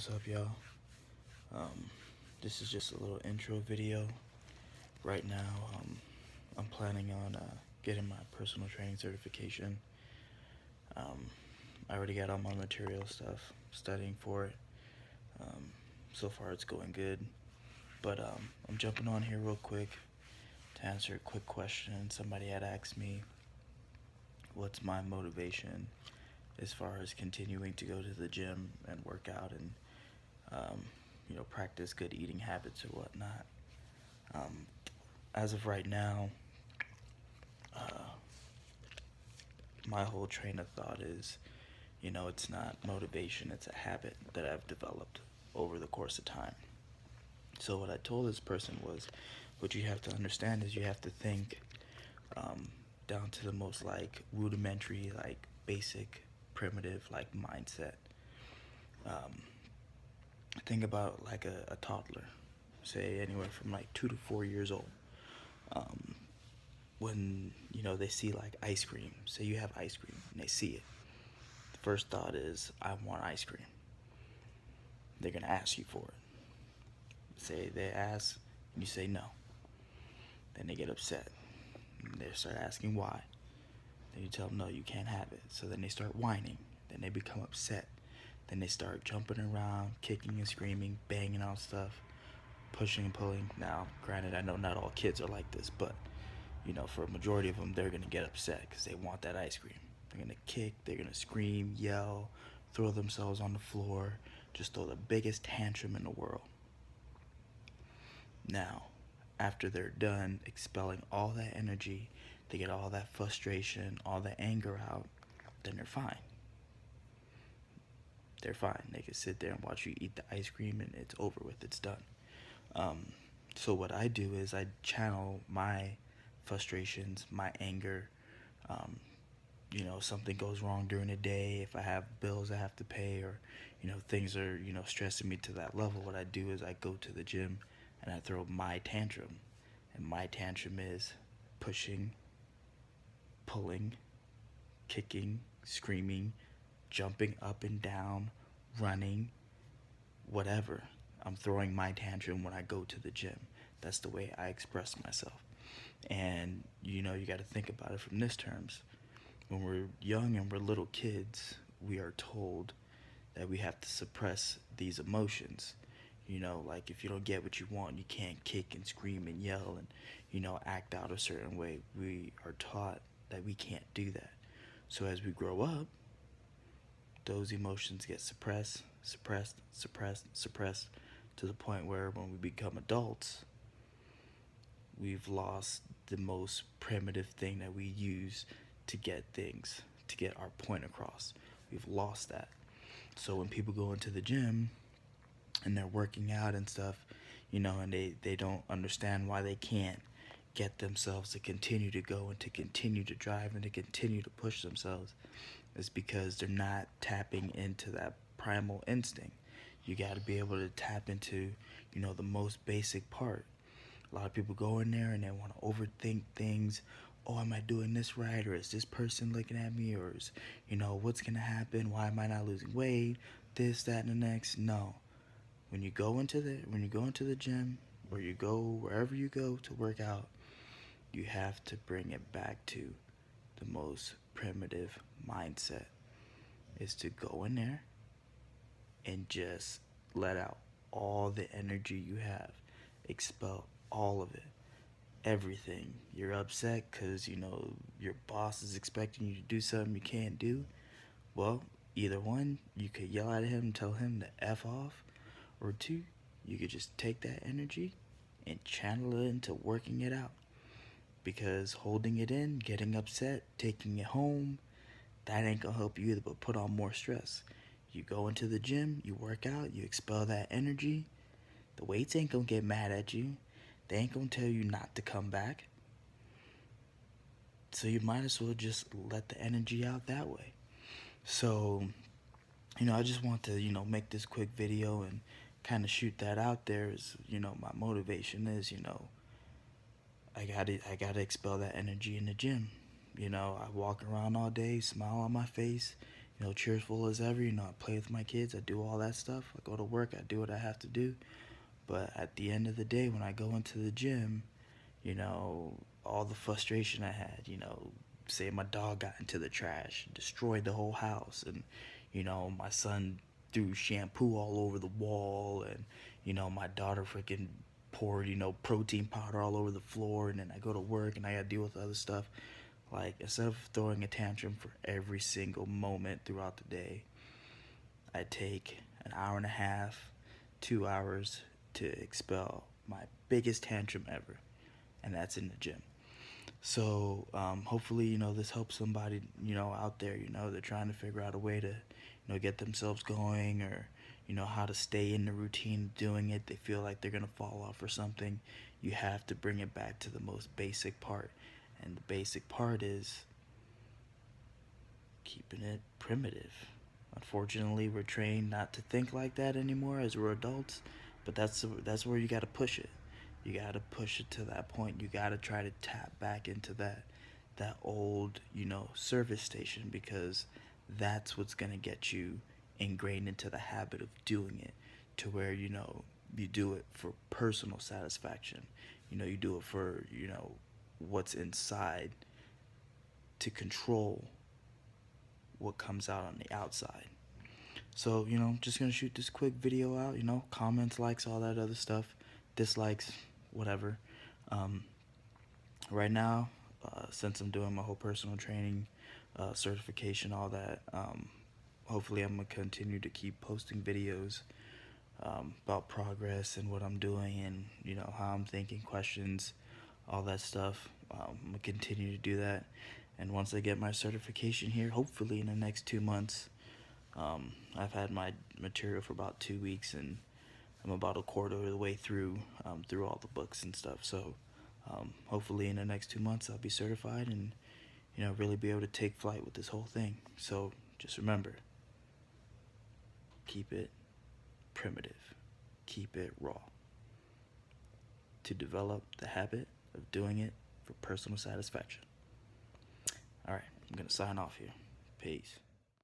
What's up, y'all? Um, this is just a little intro video. Right now, I'm planning on getting my personal training certification. Um, I already got all my material stuff, studying for it. Um, so far, it's going good. But I'm jumping on here real quick to answer a quick question. Somebody had asked me, what's my motivation as far as continuing to go to the gym and work out and practice good eating habits or whatnot. Um, as of right now, uh, my whole train of thought is, it's not motivation, it's a habit that I've developed over the course of time. So what I told this person was, what you have to understand is you have to think um, down to the most like rudimentary, like basic, primitive, like mindset. Um, think about like a toddler, say anywhere from like 2 to 4 years old. Um, when they see like ice cream, say you have ice cream and they see it, the first thought is, I want ice cream. They're gonna ask you for it. Say they ask and you say no, then they get upset and they start asking why. Then you tell them no, you can't have it. So then they start whining, then they become upset, then they start jumping around, kicking and screaming, banging on stuff, pushing and pulling. Now granted, I know not all kids are like this, but for a majority of them, they're gonna get upset because they want that ice cream. They're gonna kick, they're gonna scream, yell, throw themselves on the floor, just throw the biggest tantrum in the world. Now, after they're done expelling all that energy, they get all that frustration, all that anger out, then they're fine. They're fine. They can sit there and watch you eat the ice cream and it's over with, it's done. So what I do is I channel my frustrations, my anger. Um, something goes wrong during the day, if I have bills I have to pay, or things are stressing me to that level, what I do is I go to the gym and I throw my tantrum. And my tantrum is pushing, pulling, kicking, screaming, jumping up and down, running, whatever. I'm throwing my tantrum when I go to the gym. That's the way I express myself. And you got to think about it from this terms. When we're young and we're little kids, we are told that we have to suppress these emotions. Like if you don't get what you want, you can't kick and scream and yell and, act out a certain way. We are taught that we can't do that. So as we grow up, those emotions get suppressed, suppressed, suppressed, suppressed, to the point where when we become adults, we've lost the most primitive thing that we use to get things, to get our point across. We've lost that. So when people go into the gym and they're working out and stuff, and they don't understand why they can't get themselves to continue to go and to continue to drive and to continue to push themselves, is because they're not tapping into that primal instinct. You got to be able to tap into, the most basic part. A lot of people go in there and they want to overthink things. Oh, am I doing this right? Or is this person looking at me? Or is, what's going to happen? Why am I not losing weight? This, that, and the next. No. When you go into the gym, or you go wherever you go to work out, you have to bring it back to the most primitive mindset, is to go in there and just let out all the energy you have. Expel all of it. Everything. You're upset because, your boss is expecting you to do something you can't do. Well, either one, you could yell at him and tell him to F off, or two, you could just take that energy and channel it into working it out. Because holding it in, getting upset, taking it home, that ain't gonna help you either, but put on more stress. You go into the gym, you work out, you expel that energy. The weights ain't gonna get mad at you. They ain't gonna tell you not to come back. So you might as well just let the energy out that way. So, I just want to, make this quick video and kind of shoot that out there. Is, my motivation is, I gotta expel that energy in the gym. I walk around all day, smile on my face, cheerful as ever. I play with my kids, I do all that stuff. I go to work, I do what I have to do. But at the end of the day, when I go into the gym, all the frustration I had, say my dog got into the trash, destroyed the whole house, and, my son threw shampoo all over the wall, and, my daughter freaking poured, protein powder all over the floor, and then I go to work and I gotta deal with other stuff. Like, instead of throwing a tantrum for every single moment throughout the day, I take an hour and a half, 2 hours to expel my biggest tantrum ever, and that's in the gym. So hopefully, this helps somebody, out there. They're trying to figure out a way to, get themselves going, or, how to stay in the routine of doing it. They feel like they're gonna fall off or something. You have to bring it back to the most basic part, and the basic part is keeping it primitive. Unfortunately, we're trained not to think like that anymore as we're adults, but that's where you got to push it. You got to push it to that point. You got to try to tap back into that old, service station, because that's what's going to get you ingrained into the habit of doing it, to where you do it for personal satisfaction. You do it for, what's inside, to control what comes out on the outside. So, just gonna shoot this quick video out, comments, likes, all that other stuff, dislikes, whatever. Um, right now, since I'm doing my whole personal training, certification, all that, hopefully I'm gonna continue to keep posting videos about progress and what I'm doing, and, how I'm thinking, questions, all that stuff. I'm gonna continue to do that. And once I get my certification here, hopefully in the next 2 months, I've had my material for about 2 weeks, and I'm about a quarter of the way through all the books and stuff. So hopefully in the next 2 months I'll be certified, and really be able to take flight with this whole thing. So just remember, keep it primitive, keep it raw, to develop the habit of doing it for personal satisfaction. All right, I'm gonna sign off here. Peace.